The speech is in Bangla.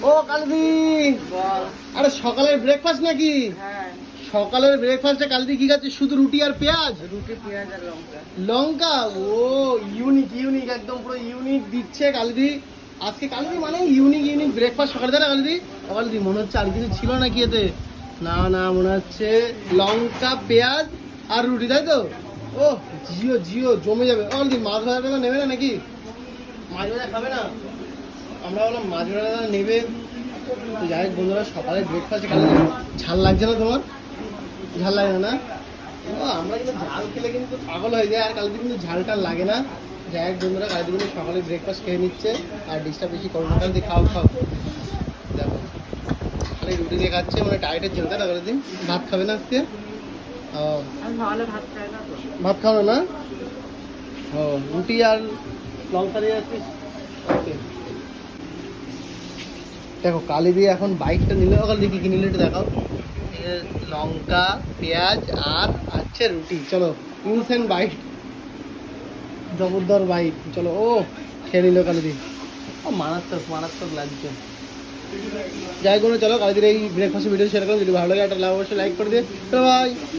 ও কালদি, আরে সকালের ব্রেকফাস্ট নাকি? সকালের ব্রেকফাস্টে কালদি কি খাচ্ছে? শুধু রুটি আর পেঁয়াজ? রুটি পেঁয়াজ আর লঙ্কা। লঙ্কা? ও ইউনিক ইউনিক, একদম পুরো ইউনিক দিচ্ছে কালদি আজকে। কালদি মানে ইউনিক ইউনিক ব্রেকফাস্ট সকালে, তাই না কালদি? কালদি মনে হচ্ছে আর কিছু ছিল নাকি এতে? না না, মনে হচ্ছে লঙ্কা পেঁয়াজ আর রুটি, তাই তো? ও জিও জিও, জমে যাবে। ও কালদি মাছ ভাজা নেবে না নাকি? মাছ ভাজা খাবে না? আমরা বললাম মাছ ভাজা নেবে। তো যাই হোক বন্ধুরা, সকালে ব্রেকফাস্টে কালদি ঝাল লাগছে না তোমার? ঝাল লাগে না? ও আমরা কিন্তু ঝাল খেলে কিন্তু পাগল হয়ে যায়, আর কালকে কিন্তু ঝালটা লাগে না। যাই হোক বন্ধুরা, কালকে কিন্তু সকালে ব্রেকফাস্ট খেয়ে নিচ্ছে আর ডিস্টার্ব বেশি করো না। কালকে খাও খাও, দেখো খালি রুটি দিয়ে খাচ্ছে, মানে ডায়েটের জন্য, তাই না? কালকে ভাত খাবে না আজকে? ও ভাত খাবে না? ও রুটি আর লঙ্কা দিয়ে আছিস। ওকে, দেখো কালি দিয়ে এখন বাইকটা নিলে, কালি দিয়ে কি নিলে একটু দেখাও। লঙ্কা পেঁয়াজ আর আছে রুটি, চলো ইনসেন্ট বাইট, জবরদর বাইক, চলো। ও খেয়ে নিল কালিদি, ও মারাত্মক মারাত্মক লাগছে। যাই কোনো, চলো কালিদির এই ব্রেকফাস্ট ভিডিও শেয়ার করো। যদি ভালো লাগে একটা অবশ্যই লাইক করে দিয়ে, চলো ভাই।